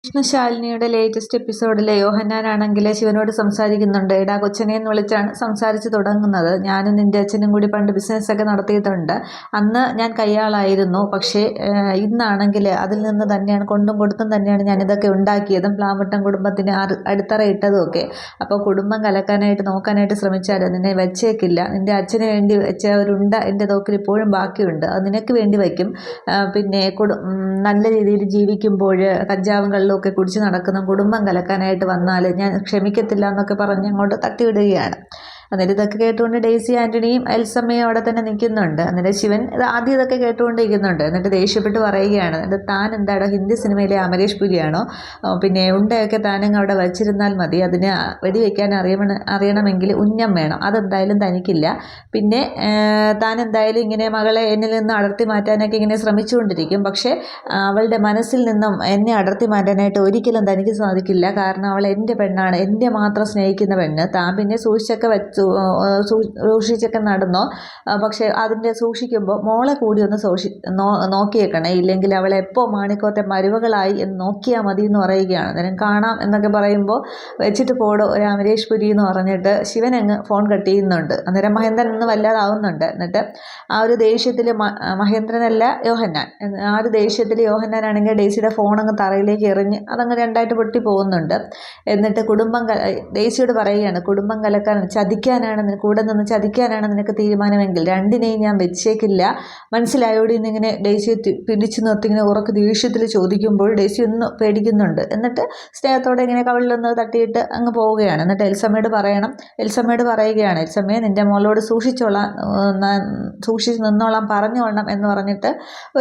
വിഷ്ണുശാലിനിയുടെ latest എപ്പിസോഡിലെ യോഹന്നാനാണെങ്കിൽ ശിവനോട് സംസാരിക്കുന്നുണ്ട്. എടാ കൊച്ചനെ എന്ന് വിളിച്ചാണ് സംസാരിച്ച് തുടങ്ങുന്നത്. ഞാനും നിൻ്റെ അച്ഛനും കൂടി പണ്ട് ബിസിനസ്സൊക്കെ നടത്തിയിട്ടുണ്ട്. അന്ന് ഞാൻ കയ്യാളായിരുന്നു. പക്ഷേ ഇന്നാണെങ്കിൽ അതിൽ നിന്ന് തന്നെയാണ് കൊണ്ടും കൊടുത്തും തന്നെയാണ് ഞാനിതൊക്കെ ഉണ്ടാക്കിയതും പ്ലാവട്ടം കുടുംബത്തിന് അടിത്തറയിട്ടതും ഒക്കെ. അപ്പോൾ കുടുംബം കലക്കാനായിട്ട് നോക്കാനായിട്ട് ശ്രമിച്ചാൽ നിന്നെ വെച്ചേക്കില്ല. നിൻ്റെ അച്ഛന് വേണ്ടി വെച്ച ഒരുണ്ട എൻ്റെ തോക്കിൽ ഇപ്പോഴും ബാക്കിയുണ്ട്. അത് നിനക്ക് വേണ്ടി വയ്ക്കും. പിന്നെ നല്ല രീതിയിൽ ജീവിക്കുമ്പോൾ കഞ്ചാവും ഒക്കെ കുടിച്ച് നടക്കുന്ന കുടുംബം കലക്കാനായിട്ട് വന്നാൽ ഞാൻ ക്ഷമിക്കത്തില്ല എന്നൊക്കെ പറഞ്ഞ് അങ്ങോട്ട് തട്ടിവിടുകയാണ്. അന്നേരം ഇതൊക്കെ കേട്ടുകൊണ്ട് ഡെയ്സി ആൻ്റണിയും എൽസമ്മയും അവിടെ തന്നെ നിൽക്കുന്നുണ്ട്. അന്നേരം ശിവൻ ആദ്യം ഇതൊക്കെ കേട്ടുകൊണ്ടിരിക്കുന്നുണ്ട്. എന്നിട്ട് ദേഷ്യപ്പെട്ട് പറയുകയാണ്, എന്നിട്ട് താൻ എന്താണോ ഹിന്ദി സിനിമയിലെ അമരീഷ് പുരിയാണോ? പിന്നെ ഉണ്ടയൊക്കെ താനങ്ങ് അവിടെ വച്ചിരുന്നാൽ മതി. അതിന് വെടിവെക്കാൻ അറിയണമെങ്കിൽ ഉന്നം വേണം. അതെന്തായാലും തനിക്കില്ല. പിന്നെ താൻ എന്തായാലും ഇങ്ങനെ മകളെ എന്നിൽ നിന്ന് അടർത്തി മാറ്റാനൊക്കെ ഇങ്ങനെ ശ്രമിച്ചുകൊണ്ടിരിക്കും. പക്ഷേ അവളുടെ മനസ്സിൽ നിന്നും എന്നെ അടർത്തി മാറ്റാനായിട്ട് ഒരിക്കലും തനിക്ക് സാധിക്കില്ല. കാരണം അവൾ എൻ്റെ പെണ്ണാണ്, എൻ്റെ മാത്രം സ്നേഹിക്കുന്ന പെണ്ണ്. താൻ പിന്നെ സൂക്ഷിച്ചൊക്കെ നടന്നോ. പക്ഷെ അതിൻ്റെ സൂക്ഷിക്കുമ്പോൾ മോളെ കൂടി ഒന്ന് നോക്കിയേക്കണേ. ഇല്ലെങ്കിൽ അവളെ എപ്പോൾ മാണിക്കോട്ടെ മരുമകളായി എന്ന് നോക്കിയാൽ മതി എന്ന് പറയുകയാണ്. അന്നേരം കാണാം എന്നൊക്കെ പറയുമ്പോൾ വെച്ചിട്ട് പോടോ ഒരു അമരീഷ് പുരി എന്ന് പറഞ്ഞിട്ട് ശിവൻ അങ്ങ് ഫോൺ കട്ട് ചെയ്യുന്നുണ്ട്. അന്നേരം മഹേന്ദ്രൻ ഒന്ന് വല്ലാതാവുന്നുണ്ട്. എന്നിട്ട് ആ ഒരു ദേഷ്യത്തിൽ മഹേന്ദ്രനല്ല യോഹന്നാൻ, ആ ഒരു ദേഷ്യത്തിൽ യോഹന്നാനാണെങ്കിൽ ഡെയ്സിയുടെ ഫോൺ അങ്ങ് തറയിലേക്ക് എറിഞ്ഞ് അതങ്ങ് രണ്ടായിട്ട് പൊട്ടി പോകുന്നുണ്ട്. എന്നിട്ട് ഡെയ്സിയോട് പറയുകയാണ്, കുടുംബം കലക്കാൻ ചതിക്കാനാണ് കൂടെ നിന്ന് ചതിക്കാനാണ് നിനക്ക് തീരുമാനമെങ്കിൽ രണ്ടിനെയും ഞാൻ വെച്ചേക്കില്ല, മനസ്സിലായോടി എന്നിങ്ങനെ ഡെയ്സിയെ പിടിച്ചു നിർത്തി ഇങ്ങനെ ഉറക്കെ ദേഷ്യത്തിൽ ചോദിക്കുമ്പോൾ ഡെയ്സി ഒന്ന് പേടിക്കുന്നുണ്ട്. എന്നിട്ട് സ്നേഹത്തോടെ ഇങ്ങനെ കവിളിലൊന്ന് തട്ടിയിട്ട് അങ്ങ് പോവുകയാണ്. എന്നിട്ട് എൽസമ്മയോട് പറയുകയാണ്, എൽസമ്മയെ നിൻ്റെ മോളോട് സൂക്ഷിച്ച് നിന്നോളാം പറഞ്ഞോളണം എന്ന് പറഞ്ഞിട്ട്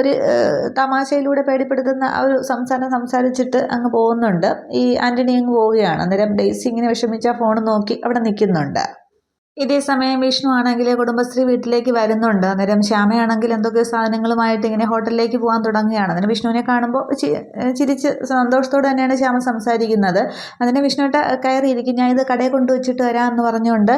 ഒരു തമാശയിലൂടെ പേടിപ്പെടുത്തുന്ന ആ ഒരു സംസാരിച്ചിട്ട് അങ്ങ് പോകുന്നുണ്ട്. ഈ ആൻ്റണി അങ്ങ് പോവുകയാണ്. അന്നേരം ഡെയ്സി ഇങ്ങനെ വിഷമിച്ച ഫോൺ നോക്കി അവിടെ നിൽക്കുന്നുണ്ട്. ഇതേ സമയം വിഷ്ണു ആണെങ്കിൽ കുടുംബശ്രീ വീട്ടിലേക്ക് വരുന്നുണ്ട്. അന്നേരം ശ്യാമയാണെങ്കിൽ എന്തൊക്കെ സാധനങ്ങളുമായിട്ട് ഇങ്ങനെ ഹോട്ടലിലേക്ക് പോകാൻ തുടങ്ങുകയാണ്. അതിന് വിഷ്ണുവിനെ കാണുമ്പോൾ ചിരിച്ച് സന്തോഷത്തോടെ തന്നെയാണ് ശ്യാമ സംസാരിക്കുന്നത്. അതിന് വിഷ്ണുവിട്ട് കയറിയിരിക്കും, ഞാൻ ഇത് കടയിൽ കൊണ്ടുവച്ചിട്ട് വരാമെന്ന് പറഞ്ഞുകൊണ്ട്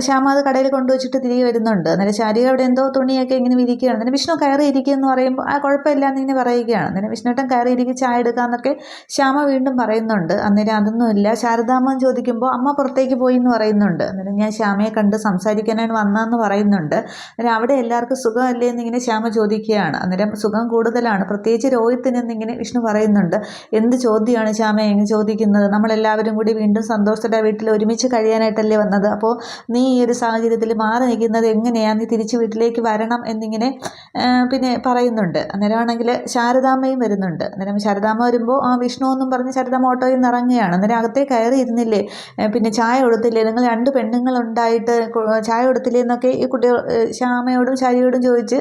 ശ്യാമ അത് കടയിൽ കൊണ്ടുവച്ചിട്ട് തിരികെ വരുന്നുണ്ട്. അന്നേരം ശാരിക അവിടെ എന്തോ തുണിയൊക്കെ ഇങ്ങനെ വിരിക്കുകയാണ്. അതിന് വിഷ്ണു കയറിയിരിക്കുക എന്ന് പറയുമ്പോൾ കുഴപ്പമില്ല എന്നിങ്ങനെ പറയുകയാണ്. അന്നേരം വിഷ്ണുട്ടൻ കയറിയിരിക്കും, ചായ എടുക്കാമെന്നൊക്കെ ശ്യാമ വീണ്ടും പറയുന്നുണ്ട്. അന്നേരം അതൊന്നുമില്ല. ശാരദാമ്മ ചോദിക്കുമ്പോൾ അമ്മ പുറത്തേക്ക് പോയി എന്ന് പറയുന്നുണ്ട്. അന്നേരം ഞാൻ ശ്യാമയെ കണ്ട് സംസാരിക്കാനാണ് വന്നതെന്ന് പറയുന്നുണ്ട്. അന്നേരം അവിടെ എല്ലാവർക്കും സുഖമല്ലേ എന്നിങ്ങനെ ശ്യാമ ചോദിക്കുകയാണ്. അന്നേരം സുഖം കൂടുതലാണ്, പ്രത്യേകിച്ച് രോഹിത്തിന് എന്നിങ്ങനെ വിഷ്ണു പറയുന്നുണ്ട്. എന്ത് ചോദ്യമാണ് ശ്യാമ എങ്ങനെ ചോദിക്കുന്നത്? നമ്മളെല്ലാവരും കൂടി വീണ്ടും സന്തോഷത്തോടെ വീട്ടിൽ ഒരുമിച്ച് കഴിയാനായിട്ടല്ലേ വന്നത്. അപ്പോൾ നീ ഈ ഒരു സാഹചര്യത്തിൽ മാറി നിൽക്കുന്നത് എങ്ങനെയാണ്? നീ തിരിച്ച് വീട്ടിലേക്ക് വരണം എന്നിങ്ങനെ പിന്നെ പറയുന്നുണ്ട്. അന്നേരമാണെങ്കിൽ ശാരദാമ്മയും വരുന്നുണ്ട്. അന്നേരം ശാരദാമ്മ വരുമ്പോൾ വിഷ്ണു എന്നും പറഞ്ഞ് ശാരദാമ്മ ഓട്ടോയിൽ നിന്ന് ഇറങ്ങുകയാണ്. അന്നേരം അകത്തേ കയറി ഇരുന്നില്ലേ, പിന്നെ ചായ കൊടുത്തില്ലേ, നിങ്ങൾ രണ്ട് പെണ്ണുങ്ങളുണ്ടായിട്ട് ചായ കൊടുത്തില്ലേ എന്നൊക്കെ ഈ കുട്ടികൾ ശ്യാമയോടും ശാരിയോടും ചോദിച്ച്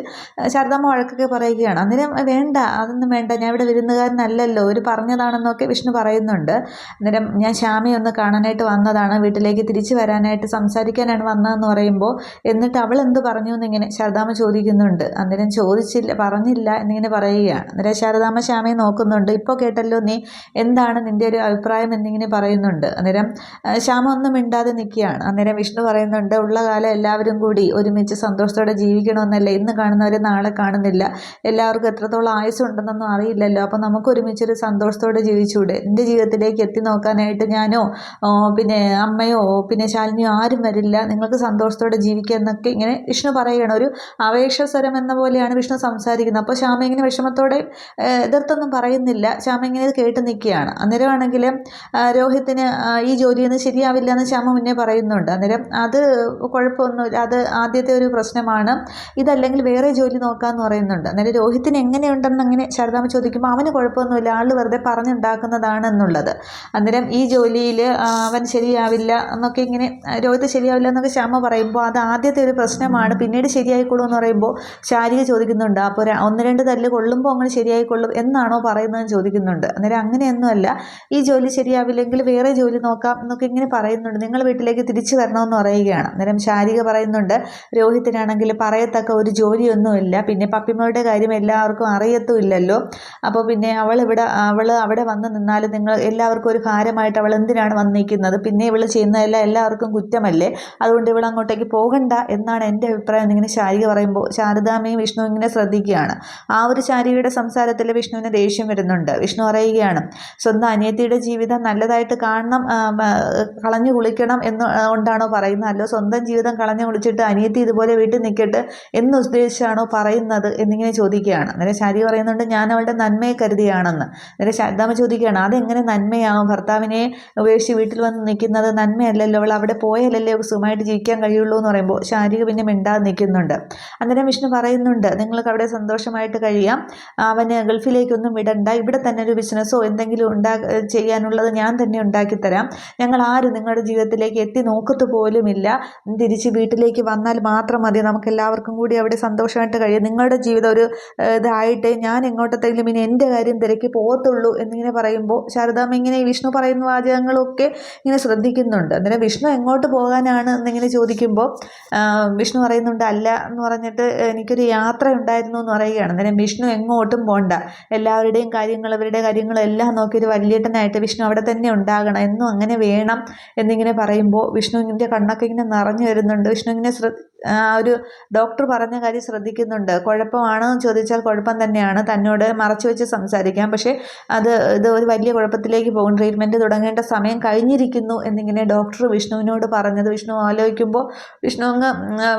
ശാരദാമ്മ വഴക്കൊക്കെ പറയുകയാണ്. അന്നേരം വേണ്ട, അതൊന്നും വേണ്ട, ഞാൻ ഇവിടെ വിരുന്നുകാരനല്ലല്ലോ, ഒരു പറഞ്ഞതാണെന്നൊക്കെ വിഷ്ണു പറയുന്നുണ്ട്. അന്നേരം ഞാൻ ശ്യാമയെ ഒന്ന് കാണാനായിട്ട് വന്നതാണ്, വീട്ടിലേക്ക് തിരിച്ചു വരാനായിട്ട് സംസാരിക്കാനാണ് വന്നതെന്ന് പറയുമ്പോൾ എന്നിട്ട് അവൾ എന്ത് പറഞ്ഞു എന്നിങ്ങനെ ശാരദാമ്മ ചോദിക്കുന്നുണ്ട്. അന്നേരം പറഞ്ഞില്ല എന്നിങ്ങനെ പറയുകയാണ്. അന്നേരം ശാരദാമ്മ ശ്യാമയെ നോക്കുന്നുണ്ട്. ഇപ്പോൾ കേട്ടല്ലോ നീ, എന്താണ് നിൻ്റെ ഒരു അഭിപ്രായം എന്നിങ്ങനെ പറയുന്നുണ്ട്. അന്നേരം ശ്യാമ ഒന്നും മിണ്ടാതെ നിൽക്കുകയാണ്. അന്നേരം വിഷ്ണു പറയുന്നുണ്ട്, ഉള്ള കാലം എല്ലാവരും കൂടി ഒരുമിച്ച് സന്തോഷത്തോടെ ജീവിക്കണമെന്നല്ലേ, ഇന്ന് കാണുന്നവരെ നാളെ കാണുന്നില്ല, എല്ലാവർക്കും എത്രത്തോളം ആയുസ്സുണ്ടെന്നൊന്നും അറിയില്ലല്ലോ, അപ്പോൾ നമുക്ക് ഒരുമിച്ചൊരു സന്തോഷത്തോടെ ജീവിച്ചൂടെ? എൻ്റെ ജീവിതത്തിലേക്ക് എത്തി നോക്കാനായിട്ട് ഞാനോ പിന്നെ അമ്മയോ പിന്നെ ശാലിനിയോ ആരും വരില്ല, നിങ്ങൾക്ക് സന്തോഷത്തോടെ ജീവിക്കുക എന്നൊക്കെ ഇങ്ങനെ വിഷ്ണു പറയുകയാണ്. ഒരു അവേശസ്വരം എന്ന പോലെയാണ് വിഷ്ണു സംസാരിക്കുന്നത്. അപ്പോൾ ശ്യാമ ഇങ്ങനെ വിഷമത്തോടെ എതിർത്തൊന്നും പറയുന്നില്ല. ശ്യാമ ഇങ്ങനെ ഇത് കേട്ട് നിൽക്കുകയാണ്. അന്നേരമാണെങ്കിൽ രോഹിത്തിന് ഈ ജോലിയൊന്നും ശരിയാവില്ല എന്ന് ശ്യാമ മുന്നേ പറയുന്നുണ്ട്. അന്നേരം അത് കുഴപ്പമൊന്നുമില്ല, അത് ആദ്യത്തെ ഒരു പ്രശ്നമാണ്, ഇതല്ലെങ്കിൽ വേറെ ജോലി നോക്കാമെന്ന് പറയുന്നുണ്ട്. അന്നേരം രോഹിത്തിന് എങ്ങനെയുണ്ടെന്ന് അങ്ങനെ ശാരദാമ്മ ചോദിക്കുമ്പോൾ അവന് കുഴപ്പമൊന്നുമില്ല, ആൾ വെറുതെ പറഞ്ഞുണ്ടാക്കുന്നതാണ് എന്നുള്ളത്. അന്നേരം ഈ ജോലിയിൽ അവൻ ശരിയാവില്ല എന്നൊക്കെ ഇങ്ങനെ രോഹിത് ശരിയാവില്ല എന്നൊക്കെ ശ്യാമ പറയുമ്പോൾ അത് ആദ്യത്തെ ഒരു പ്രശ്നമാണ്, പിന്നീട് ശരിയായിക്കൊള്ളും എന്ന് പറയുമ്പോൾ ശാരിക ചോദിക്കുന്നുണ്ട്, അപ്പോൾ ഒന്ന് രണ്ട് തല്ല് കൊള്ളുമ്പോൾ അങ്ങനെ ശരിയായിക്കൊള്ളും എന്നാണോ പറയുന്നതെന്ന് ചോദിക്കുന്നുണ്ട്. അന്നേരം അങ്ങനെയൊന്നുമല്ല, ഈ ജോലി ശരിയാവില്ലെങ്കിൽ വേറെ ജോലി നോക്കാം എന്നൊക്കെ ഇങ്ങനെ പറയുന്നുണ്ട്. നിങ്ങൾ വീട്ടിലേക്ക് തിരിച്ചു വരണമെന്ന് പറയുകയാണ്. അന്നേരം ശാരിക പറയുന്നുണ്ട്, രോഹിത്തിനാണെങ്കിൽ പറയത്തക്ക ഒരു ജോലിയൊന്നുമില്ല, പിന്നെ പപ്പിമോളുടെ കാര്യം എല്ലാവർക്കും അറിയത്തുമില്ലല്ലോ, അപ്പോൾ പിന്നെ അവൾ അവിടെ വന്ന് നിന്നാൽ നിങ്ങൾ എല്ലാവർക്കും ഒരു ഭാരമായിട്ട് അവൾ എന്തിനാണ് വന്നിരിക്കുന്നത്, പിന്നെ ഇവൾ ചെയ്യുന്നതെല്ലാം എല്ലാവർക്കും കുറ്റമല്ലേ, അതുകൊണ്ട് ഇവൾ അങ്ങോട്ടേക്ക് പോകണ്ട എന്നാണ് എൻ്റെ അഭിപ്രായം എന്നിങ്ങനെ ശാരിക പറയുമ്പോൾ ശാരദാമ്മയും വിഷ്ണു ഇങ്ങനെ ശ്രദ്ധിക്കുകയാണ്. ആ ഒരു ശാരികയുടെ സംസാരത്തിൽ വിഷ്ണുവിന് ദേഷ്യം വരുന്നുണ്ട്. വിഷ്ണു പറയുകയാണ്, സ്വന്തം അനിയത്തിയുടെ ജീവിതം നല്ലതായിട്ട് കാണണം, കളഞ്ഞു കുളിക്കണം കൊണ്ടാണോ പറയുന്നത്, അല്ലോ സ്വന്തം ജീവിതം കളഞ്ഞു കുളിച്ചിട്ട് അനിയത്തി ഇതുപോലെ വീട്ടിൽ നിൽക്കട്ടെ എന്ന് ഉദ്ദേശിച്ചാണോ പറയുന്നത് എന്നിങ്ങനെ ചോദിക്കുകയാണ്. അന്നേരം ശാരിക പറയുന്നുണ്ട്, ഞാൻ അവളുടെ നന്മയെ കരുതിയാണെന്ന്. അന്നേരം ശാരദാമ്മ ചോദിക്കുകയാണ്, അതെങ്ങനെ നന്മയാവും, ഭർത്താവിനെ ഉപേക്ഷിച്ച് വീട്ടിൽ വന്ന് നിൽക്കുന്നത് നന്മയല്ലല്ലോ, അവൾ അവിടെ പോയാലല്ലേ സുഖമായിട്ട് ജീവിക്കാൻ കഴിയുള്ളൂ എന്ന് പറയുമ്പോൾ ശാരിക പിന്നെ മിണ്ടാതെ നിൽക്കുന്നുണ്ട്. അന്നേരം വിഷ്ണു പറയുന്നുണ്ട്, നിങ്ങൾക്ക് അവിടെ സന്തോഷമായിട്ട് കഴിയാം, അവന് ഗൾഫിലേക്കൊന്നും വിടണ്ട, ഇവിടെ തന്നെ ഒരു ബിസിനസ്സോ എന്തെങ്കിലും ചെയ്യാനുള്ളത് ഞാൻ തന്നെ ഉണ്ടാക്കിത്തരാം, ഞങ്ങൾ ആരും നിങ്ങളുടെ ജീവിതത്തിലേക്ക് എത്തി നോക്കത്തു പോലുമില്ല, തിരിച്ച് വീട്ടിലേക്ക് വന്നാൽ മാത്രം മതി, നമുക്ക് എല്ലാവർക്കും കൂടി അവിടെ സന്തോഷമായിട്ട് കഴിയും, നിങ്ങളുടെ ജീവിതം ഒരു ഇതായിട്ട് ഞാൻ എങ്ങോട്ടത്തെങ്കിലും ഇനി എൻ്റെ കാര്യം തിരക്കി പോകത്തുള്ളൂ എന്നിങ്ങനെ പറയുമ്പോൾ ശാരദാമ്മ ഇങ്ങനെ വിഷ്ണു പറയുന്ന വാചകങ്ങളൊക്കെ ഇങ്ങനെ ശ്രദ്ധിക്കുന്നുണ്ട്. അന്നേരം വിഷ്ണു എങ്ങോട്ട് പോകാനാണ് എന്നിങ്ങനെ ചോദിക്കുമ്പോൾ വിഷ്ണു പറയുന്നുണ്ട്, അല്ല എന്ന് പറഞ്ഞിട്ട് എനിക്കൊരു യാത്ര ഉണ്ടായിരുന്നു എന്ന് പറയുകയാണ്. അന്നേരം വിഷ്ണു എങ്ങോട്ടും പോകണ്ട, എല്ലാവരുടെയും കാര്യങ്ങൾ അവരുടെ കാര്യങ്ങളെല്ലാം നോക്കി ഒരു വലിയേട്ടനായിട്ട് വിഷ്ണു അവിടെ തന്നെ ഉണ്ടാകണം, എന്നും അങ്ങനെ വേണം എന്നിങ്ങനെ പറയുമ്പോൾ വിഷ്ണുവിൻ്റെ കണ്ണൊക്കെ ഇങ്ങനെ നിറഞ്ഞു വരുന്നുണ്ട്. വിഷ്ണു ഇങ്ങനെ ഒരു ഡോക്ടർ പറഞ്ഞ കാര്യം ശ്രദ്ധിക്കുന്നുണ്ട്. കുഴപ്പമാണോ എന്ന് ചോദിച്ചാൽ കുഴപ്പം തന്നെയാണ്, തന്നോട് മറച്ചു വെച്ച് സംസാരിക്കാം, പക്ഷേ ഇത് ഒരു വലിയ കുഴപ്പത്തിലേക്ക് പോകും, ട്രീറ്റ്മെൻറ്റ് തുടങ്ങേണ്ട സമയം കഴിഞ്ഞിരിക്കുന്നു എന്നിങ്ങനെ ഡോക്ടർ വിഷ്ണുവിനോട് പറഞ്ഞത് വിഷ്ണു ആലോചിക്കുമ്പോൾ വിഷ്ണു അങ്ങ്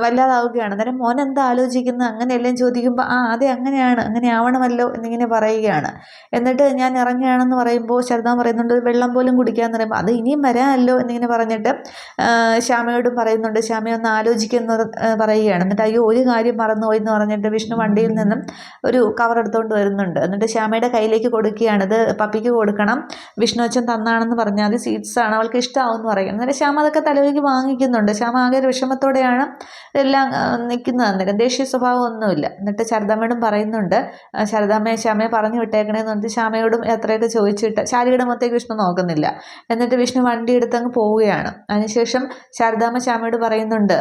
വല്ലാതാവുകയാണ്. അന്നേരം മോൻ എന്താ ആലോചിക്കുന്നത് അങ്ങനെയെല്ലാം ചോദിക്കുമ്പോൾ അതെ അങ്ങനെയാണ്, അങ്ങനെ ആവണമല്ലോ എന്നിങ്ങനെ പറയുകയാണ്. എന്നിട്ട് ഞാൻ ഇറങ്ങുകയാണെന്ന് പറയുമ്പോൾ ശാരദ പറയുന്നുണ്ട്, വെള്ളം പോലും കുടിക്കാമെന്ന് പറയുമ്പോൾ അത് ഇനിയും വരാമല്ലോ എന്നിങ്ങനെ പറഞ്ഞിട്ട് ശ്യാമയോടും പറയുന്നുണ്ട്, ശ്യാമയൊന്ന് ആലോചിക്കുന്നത് പറയുകയാണ്. എന്നിട്ട് അയ്യോ ഒരു കാര്യം മറന്നുപോയി എന്ന് പറഞ്ഞിട്ട് വിഷ്ണു വണ്ടിയിൽ നിന്നും ഒരു കവർ എടുത്തുകൊണ്ട് വരുന്നുണ്ട്. എന്നിട്ട് ശ്യാമയുടെ കയ്യിലേക്ക് കൊടുക്കുകയാണ്, ഇത് പപ്പിക്ക് കൊടുക്കണം, വിഷ്ണു അച്ഛൻ തന്നാണെന്ന് പറഞ്ഞാൽ അത് സ്വീറ്റ്സ് ആണ്, അവൾക്ക് ഇഷ്ടമാവും എന്ന് പറയുന്നത്. അന്നേരം ശ്യാമ അതൊക്കെ തലയിലേക്ക് വാങ്ങിക്കുന്നുണ്ട്. ശ്യാമ ആകെ ഒരു വിഷമത്തോടെയാണ് എല്ലാം നിൽക്കുന്നത്. അന്നേരം ദേഷ്യ സ്വഭാവം ഒന്നുമില്ല. എന്നിട്ട് ശാരദാമ്മയോടും പറയുന്നുണ്ട്, ശ്യാമയെ പറഞ്ഞു വിട്ടേക്കണേന്ന് പറഞ്ഞിട്ട് ശ്യാമയോടും എത്രയൊക്കെ ചോദിച്ചിട്ട് ശാരികയുടെ മുഖത്തേക്ക് വിഷ്ണു നോക്കുന്നില്ല. എന്നിട്ട് വിഷ്ണു വണ്ടി എടുത്തങ്ങ് പോവുകയാണ്. അതിനുശേഷം ശാരദാമ്മ ശ്യാമയോട് പറയുന്നുണ്ട്,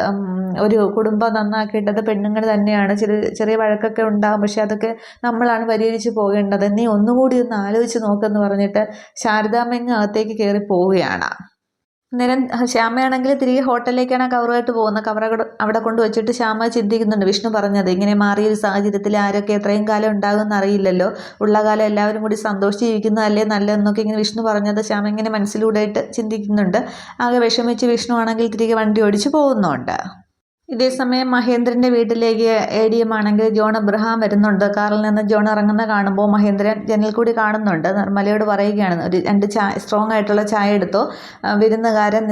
ഒരു കുടുംബം നന്നാക്കേണ്ടത് പെണ്ണുങ്ങൾ തന്നെയാണ്, ചെറിയ വഴക്കൊക്കെ ഉണ്ടാകും, പക്ഷെ അതൊക്കെ നമ്മളാണ് പരിഹരിച്ച് പോകേണ്ടത്, നീ ഒന്നുകൂടി ഒന്ന് ആലോചിച്ച് നോക്കെന്ന് പറഞ്ഞിട്ട് ശാരദാമ്മ ഇങ്ങ് അകത്തേക്ക് കയറി പോവുകയാണ്. അന്നേരം ശ്യാമയാണെങ്കിൽ തിരികെ ഹോട്ടലിലേക്കാണ് കവറുമായിട്ട് പോകുന്നത്. കവർ അവിടെ കൊണ്ടുവച്ചിട്ട് ശ്യാമ ചിന്തിക്കുന്നുണ്ട്, വിഷ്ണു പറഞ്ഞത് ഇങ്ങനെ മാറിയൊരു സാഹചര്യത്തിൽ ആരൊക്കെ എത്രയും കാലം ഉണ്ടാകുമെന്ന് അറിയില്ലല്ലോ, ഉള്ള കാലം എല്ലാവരും കൂടി സന്തോഷിച്ചിരിക്കുന്നതല്ലേ നല്ലതെന്നൊക്കെ ഇങ്ങനെ വിഷ്ണു പറഞ്ഞത് ശ്യാമ ഇങ്ങനെ മനസ്സിലൂടെയായിട്ട് ചിന്തിക്കുന്നുണ്ട്. ആകെ വിഷമിച്ച് വിഷ്ണു ആണെങ്കിൽ തിരികെ വണ്ടി ഓടിച്ച് പോകുന്നുണ്ട്. ഇതേസമയം മഹേന്ദ്രൻ്റെ വീട്ടിലേക്ക് ADM ആണെങ്കിൽ ജോൺ അബ്രഹാം വരുന്നുണ്ട്. കാറിൽ നിന്ന് ജോൺ ഇറങ്ങുന്ന കാണുമ്പോൾ മഹേന്ദ്രൻ ജനൽ കൂടി കാണുന്നുണ്ട്. നിർമ്മലയോട് പറയുകയാണ്, ഒരു 2 സ്ട്രോങ് ആയിട്ടുള്ള ചായ എടുത്തോ, വിരുന്നുകാരൻ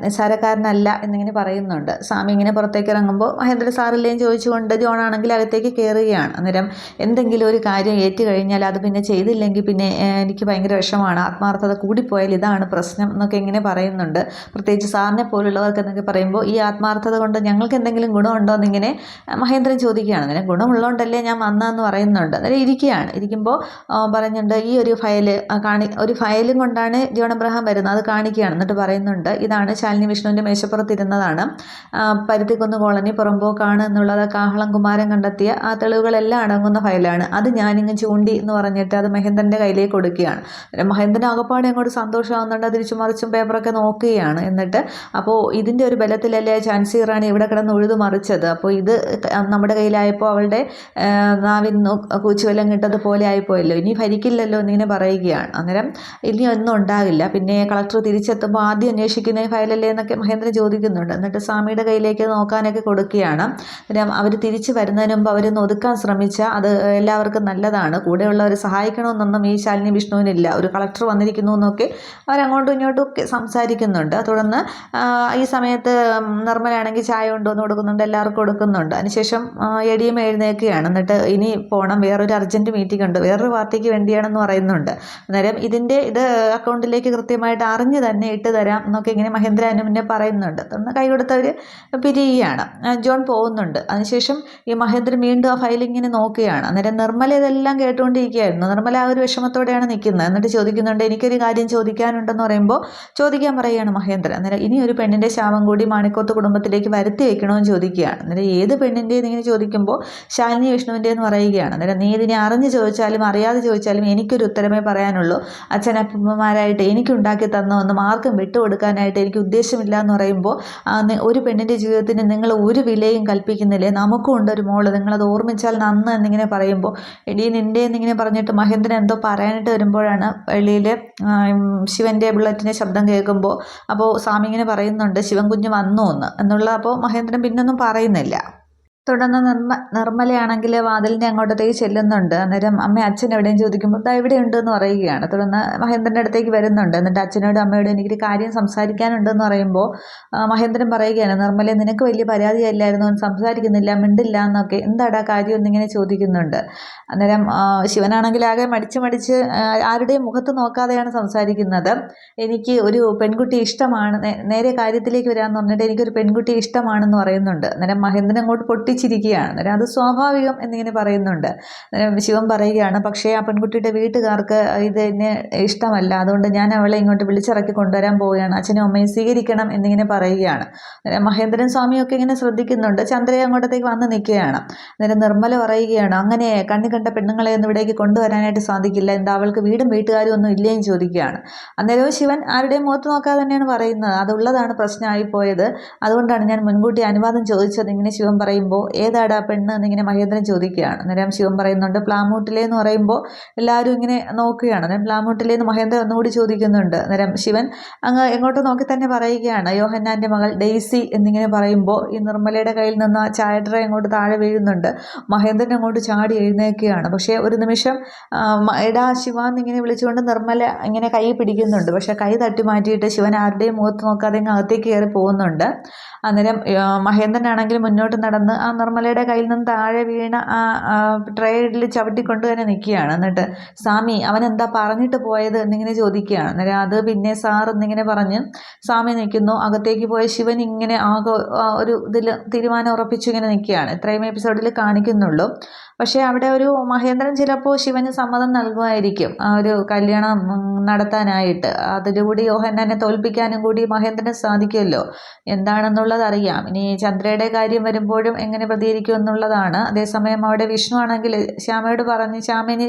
നിസ്സാരക്കാരനല്ല എന്നിങ്ങനെ പറയുന്നുണ്ട്. സ്വാമി ഇങ്ങനെ പുറത്തേക്ക് ഇറങ്ങുമ്പോൾ മഹേന്ദ്രൻ സാറില്ലേയും ചോദിച്ചുകൊണ്ട് ജോൺ ആണെങ്കിൽ അകത്തേക്ക് കയറുകയാണ്. അന്നേരം എന്തെങ്കിലും ഒരു കാര്യം ഏറ്റു കഴിഞ്ഞാൽ അത് പിന്നെ ചെയ്തില്ലെങ്കിൽ പിന്നെ എനിക്ക് ഭയങ്കര വിഷമമാണ്, ആത്മാർത്ഥത കൂടിപ്പോയാൽ ഇതാണ് പ്രശ്നം എന്നൊക്കെ ഇങ്ങനെ പറയുന്നുണ്ട്. പ്രത്യേകിച്ച് സാറിനെ പോലുള്ളവർക്ക് എന്നൊക്കെ പറയുമ്പോൾ ഈ ആത്മാർത്ഥത കൊണ്ട് ഞങ്ങൾക്ക് എന്തെങ്കിലും ഗുണമുണ്ടോ എന്നിങ്ങനെ മഹേന്ദ്രൻ ചോദിക്കുകയാണ്. അന്നേരം ഗുണമുള്ളതുകൊണ്ടല്ലേ ഞാൻ വന്നതെന്ന് പറയുന്നുണ്ട്. അന്നേരം ഇരിക്കുമ്പോൾ പറയുന്നുണ്ട്, ഈ ഒരു ഫയലും കൊണ്ടാണ് ജോൺ അബ്രഹാം വരുന്നത്, അത് കാണിക്കുകയാണ്. എന്നിട്ട് പറയുന്നുണ്ട്, ഇതാണ് ശാലിനി വിഷ്ണുവിൻ്റെ മേശപ്പുറത്തിരുന്നതാണ്, പരുത്തിക്കുന്ന് കോളനി പുറമ്പോക്കാണ് എന്നുള്ളത് കാഹളം കുമാരൻ കണ്ടെത്തിയ ആ തെളിവുകളെല്ലാം അടങ്ങുന്ന ഫയലാണ്, അത് ഞാനിങ്ങ് ചൂണ്ടി എന്ന് പറഞ്ഞിട്ട് അത് മഹേന്ദ്രൻ്റെ കയ്യിലേക്ക് കൊടുക്കുകയാണ്. മഹേന്ദ്രൻ ആകപ്പാടെ അങ്ങോട്ട് സന്തോഷമാകുന്നുണ്ട്, തിരിച്ചു മറിച്ചും പേപ്പറൊക്കെ നോക്കുകയാണ്. എന്നിട്ട് അപ്പോൾ ഇതിൻ്റെ ഒരു ബലത്തിലല്ലേ ഝാൻസി റാണി ഇവിടെ കിടന്ന് ഉഴുതു മറിച്ചത്, അപ്പോൾ ഇത് നമ്മുടെ കയ്യിലായപ്പോൾ അവളുടെ നാവിൻ കൂച്ചുവെല്ലം കിട്ടതുപോലെ ആയിപ്പോയല്ലോ, ഇനി ഭരിക്കില്ലല്ലോ എന്നിങ്ങനെ പറയുകയാണ്. അന്നേരം ഇനി ഒന്നും ഉണ്ടാകില്ല, പിന്നെ കളക്ടർ തിരിച്ചെത്തുമ്പോൾ ആദ്യം അന്വേഷിക്കുന്ന ഫയലല്ലേ എന്നൊക്കെ മഹേന്ദ്രൻ ചോദിക്കുന്നുണ്ട്. എന്നിട്ട് സ്വാമിയുടെ കയ്യിലേക്ക് നോക്കാനൊക്കെ കൊടുക്കുകയാണ്. അന്നേരം അവർ തിരിച്ചു വരുന്നതിന് മുമ്പ് അവരൊന്ന് ഒതുക്കാൻ ശ്രമിച്ചാൽ അത് എല്ലാവർക്കും നല്ലതാണ്, കൂടെയുള്ളവർ സഹായിക്കണമെന്നൊന്നും ഈ ശാലിനി വിഷ്ണുവിനില്ല, ഒരു കളക്ടർ വന്നിരിക്കുന്നു എന്നൊക്കെ അവരങ്ങോട്ടും ഇങ്ങോട്ടും ഒക്കെ സംസാരിക്കുന്നുണ്ട്. തുടർന്ന് ഈ സമയത്ത് നിർമ്മലയാണെങ്കിൽ ചായ ചായ കൊണ്ടുവന്ന് കൊടുക്കുന്നുണ്ട്, എല്ലാവർക്കും കൊടുക്കുന്നുണ്ട്. അതിനുശേഷം എടിയും എഴുന്നേൽക്കുകയാണ്. എന്നിട്ട് ഇനി പോകണം, വേറൊരു അർജൻറ്റ് മീറ്റിംഗ് ഉണ്ട്, വേറൊരു പാർട്ടിക്ക് വേണ്ടിയാണെന്ന് പറയുന്നുണ്ട്. അന്നേരം ഇത് അക്കൗണ്ടിലേക്ക് കൃത്യമായിട്ട് അറിഞ്ഞ് തന്നെ ഇട്ട് തരാം എന്നൊക്കെ ഇങ്ങനെ മഹേന്ദ്ര അതിന് മുന്നേ പറയുന്നുണ്ട്. തുടർന്ന് കൈ കൊടുത്തവർ പിരിയുകയാണ്. ജോൺ പോകുന്നുണ്ട്. അതിനുശേഷം ഈ മഹേന്ദ്രൻ വീണ്ടും ആ ഫയൽ ഇങ്ങനെ നോക്കുകയാണ്. അന്നേരം നിർമ്മല ഇതെല്ലാം കേട്ടുകൊണ്ടിരിക്കുകയായിരുന്നു. നിർമ്മല ആ ഒരു വിഷമത്തോടെയാണ് നിൽക്കുന്നത്. എന്നിട്ട് ചോദിക്കുന്നുണ്ട്, എനിക്കൊരു കാര്യം ചോദിക്കാനുണ്ടെന്ന് പറയുമ്പോൾ ചോദിക്കാൻ പറയുകയാണ് മഹേന്ദ്രൻ. അന്നേരം ഇനി ഒരു പെണ്ണിൻ്റെ ശാപം കൂടി മാണിക്കോത്ത് കുടുംബത്തിലേക്ക് വരുത്തി വെക്കണമെന്ന് ചോദിക്കുകയാണ്. അന്നേരം ഏത് പെണ്ണിൻ്റെ എന്നിങ്ങനെ ചോദിക്കുമ്പോൾ ശാലിനി വിഷ്ണുവിൻ്റെ എന്ന് പറയുകയാണ്. അന്നേരം നീ ഇതിനെ അറിഞ്ഞ് ചോദിച്ചാലും അറിയാതെ ചോദിച്ചാലും എനിക്കൊരു ഉത്തരമേ പറയാനുള്ളൂ. അച്ഛനപ്പന്മാരായിട്ട് എനിക്കുണ്ടാക്കി തന്നതൊന്നും ആർക്കും വിട്ടുകൊടുക്കാനായിട്ട് എനിക്ക് ഉദ്ദേശമില്ല എന്ന് പറയുമ്പോൾ ഒരു പെണ്ണിൻ്റെ ജീവിതത്തിന് നിങ്ങൾ ഒരു വിലയും കൽപ്പിക്കുന്നില്ലേ, നമുക്കും ഉണ്ട് ഒരു മോള്, നിങ്ങളത് ഓർമ്മിച്ചാൽ നന്ന് എന്നിങ്ങനെ പറയുമ്പോൾ എടീ നിൻ്റെ എന്നിങ്ങനെ പറഞ്ഞിട്ട് മഹേന്ദ്രൻ എന്തോ പറയാനായിട്ട് വരുമ്പോഴാണ് വെളിയിൽ ശിവൻ്റെ ബുള്ളറ്റിൻ്റെ ശബ്ദം കേൾക്കുമ്പോൾ അപ്പോൾ സ്വാമി ഇങ്ങനെ പറയുന്നുണ്ട് ശിവൻ കുഞ്ഞ് വന്നു അപ്പോൾ മഹേന്ദ്രൻ പിന്നൊന്നും പറയുന്നില്ല. തുടർന്ന് നിർമ്മലയാണെങ്കിൽ വാതിലിൻ്റെ അങ്ങോട്ടത്തേക്ക് ചെല്ലുന്നുണ്ട്. അന്നേരം അമ്മ അച്ഛൻ എവിടെയും ചോദിക്കുമ്പോൾ ദാ ഇവിടെ ഉണ്ടെന്ന് പറയുകയാണ്. തുടർന്ന് മഹേന്ദ്രൻ്റെ അടുത്തേക്ക് വരുന്നുണ്ട്. എന്നിട്ട് അച്ഛനോടും അമ്മയോടും എനിക്കൊരു കാര്യം സംസാരിക്കാനുണ്ടെന്ന് പറയുമ്പോൾ മഹേന്ദ്രൻ പറയുകയാണ്, നിർമ്മല നിനക്ക് വലിയ പരാതിയല്ലായിരുന്നു, സംസാരിക്കുന്നില്ല, മിണ്ടില്ല എന്നൊക്കെ, എന്താടാ കാര്യം എന്നിങ്ങനെ ചോദിക്കുന്നുണ്ട്. അന്നേരം ശിവനാണെങ്കിൽ ആകെ മടിച്ച് ആരുടെയും മുഖത്ത് നോക്കാതെയാണ് സംസാരിക്കുന്നത്. എനിക്ക് ഒരു പെൺകുട്ടി ഇഷ്ടമാണ്, നേരെ കാര്യത്തിലേക്ക് വരാമെന്ന് പറഞ്ഞിട്ട് എനിക്കൊരു പെൺകുട്ടി ഇഷ്ടമാണെന്ന് പറയുന്നുണ്ട്. അന്നേരം മഹേന്ദ്രൻ അങ്ങോട്ട് പൊട്ടിച്ചിരിക്കുകയാണ്. അന്നേരം അത് സ്വാഭാവികം എന്നിങ്ങനെ പറയുന്നുണ്ട്. അന്നേരം ശിവൻ പറയുകയാണ്, പക്ഷേ ആ പെൺകുട്ടിയുടെ വീട്ടുകാർക്ക് ഇത് എന്നെ ഇഷ്ടമല്ല, അതുകൊണ്ട് ഞാൻ അവളെ ഇങ്ങോട്ട് വിളിച്ചിറക്കി കൊണ്ടുവരാൻ പോവുകയാണ്, അച്ഛനും അമ്മയും സ്വീകരിക്കണം എന്നിങ്ങനെ പറയുകയാണ്. അന്നേരം മഹേന്ദ്രൻ സ്വാമിയൊക്കെ ഇങ്ങനെ ശ്രദ്ധിക്കുന്നുണ്ട്. ചന്ദ്രയെ അങ്ങോട്ടത്തേക്ക് വന്ന് നിൽക്കുകയാണ്. അന്നേരം നിർമ്മല പറയുകയാണ്, അങ്ങനെ കണ്ണി കണ്ട പെണ്ണുങ്ങളെ ഒന്നും ഇവിടേക്ക് കൊണ്ടുവരാനായിട്ട് സാധിക്കില്ല, എന്താ അവൾക്ക് വീടും വീട്ടുകാരും ഒന്നും ഇല്ലേന്ന് ചോദിക്കുകയാണ്. അന്നേരം ശിവൻ ആരുടെയും മുഖത്ത് നോക്കാതെ തന്നെയാണ് പറയുന്നത്, അതുള്ളതാണ് പ്രശ്നമായിപ്പോയത്, അതുകൊണ്ടാണ് ഞാൻ മുൻകൂട്ടി അനുവാദം ചോദിച്ചത് ഇങ്ങനെ ശിവൻ പറയുമ്പോൾ ഏതാടാ പെണ്ണ് എന്നിങ്ങനെ മഹേന്ദ്രൻ ചോദിക്കുകയാണ്. അന്നേരം ശിവൻ പറയുന്നുണ്ട് പ്ലാമൂട്ടിലെ എന്ന് പറയുമ്പോൾ എല്ലാവരും ഇങ്ങനെ നോക്കുകയാണ്. അന്നേരം പ്ലാമൂട്ടിലെ എന്ന് മഹേന്ദ്രൻ ഒന്നുകൂടി ചോദിക്കുന്നുണ്ട്. അന്നേരം ശിവൻ അങ്ങ് എങ്ങോട്ട് നോക്കി തന്നെ പറയുകയാണ്, യോഹന്നാൻ്റെ മകൾ ഡെയ്സി എന്നിങ്ങനെ പറയുമ്പോൾ ഈ നിർമ്മലയുടെ കയ്യിൽ നിന്ന് ആ ചായ ട്രേ അങ്ങോട്ട് താഴെ വീഴുന്നുണ്ട്. മഹേന്ദ്രൻ അങ്ങോട്ട് ചാടി എഴുന്നേൽക്കുകയാണ്. പക്ഷേ ഒരു നിമിഷം എടാ ശിവ എന്നിങ്ങനെ വിളിച്ചുകൊണ്ട് നിർമ്മല ഇങ്ങനെ കൈ പിടിക്കുന്നുണ്ട്. പക്ഷേ കൈ തട്ടി മാറ്റിയിട്ട് ശിവൻ ആരുടെയും മുഖത്ത് നോക്കാതെ അകത്തേക്ക് കയറി പോകുന്നുണ്ട്. അന്നേരം മഹേന്ദ്രനാണെങ്കിൽ മുന്നോട്ട് നടന്ന് ആ നിർമ്മലയുടെ കയ്യിൽ നിന്ന് താഴെ വീണ ആ ട്രേയിൽ ചവിട്ടിക്കൊണ്ട് തന്നെ നിൽക്കുകയാണ്. എന്നിട്ട് സ്വാമി അവൻ എന്താ പറഞ്ഞിട്ട് പോയത് എന്നിങ്ങനെ ചോദിക്കുകയാണ്. അന്നേരം അത് പിന്നെ സാർ എന്നിങ്ങനെ പറഞ്ഞ് സ്വാമി നിൽക്കുന്നു. അകത്തേക്ക് പോയ ശിവൻ ഇങ്ങനെ ഒരു ഇതിൽ തീരുമാനം ഉറപ്പിച്ചു ഇങ്ങനെ നിൽക്കുകയാണ്. ഇത്രയും എപ്പിസോഡിൽ കാണിക്കുന്നുള്ളൂ. പക്ഷേ അവിടെ ഒരു മഹേന്ദ്രൻ ചിലപ്പോൾ ശിവന് സമ്മതം നൽകുമായിരിക്കും ആ ഒരു കല്യാണം നടത്താനായിട്ട്. അതിലൂടെ യോഹന്നാനെ തോൽപ്പിക്കാനും കൂടി മഹേന്ദ്രന് സാധിക്കുമല്ലോ, എന്താണെന്നുള്ളത് അറിയാം. ഇനി ചന്ദ്രയുടെ കാര്യം വരുമ്പോഴും എങ്ങനെ പ്രതികരിക്കും എന്നുള്ളതാണ്. അതേസമയം അവിടെ വിഷ്ണു ആണെങ്കിൽ ശ്യാമയോട് പറഞ്ഞ് ശ്യാമിനി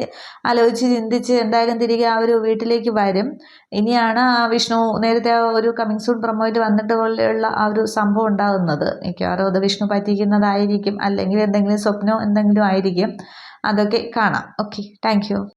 ആലോചിച്ച് ചിന്തിച്ച് എന്തായാലും തിരികെ ആ ഒരു വീട്ടിലേക്ക് വരും. ഇനിയാണ് ആ വിഷ്ണു നേരത്തെ ആ ഒരു കമ്മിങ് സൂൺ പ്രൊമോയിൽ വന്നിട്ട് പോലെയുള്ള ആ ഒരു സംഭവം ഉണ്ടാകുന്നത്. മിക്കവാറും അത് വിഷ്ണു പറ്റിക്കുന്നതായിരിക്കും, അല്ലെങ്കിൽ എന്തെങ്കിലും സ്വപ്നമോ എന്തെങ്കിലും ആയിരിക്കും. അതൊക്കെ കാണാം. Okay, thank you.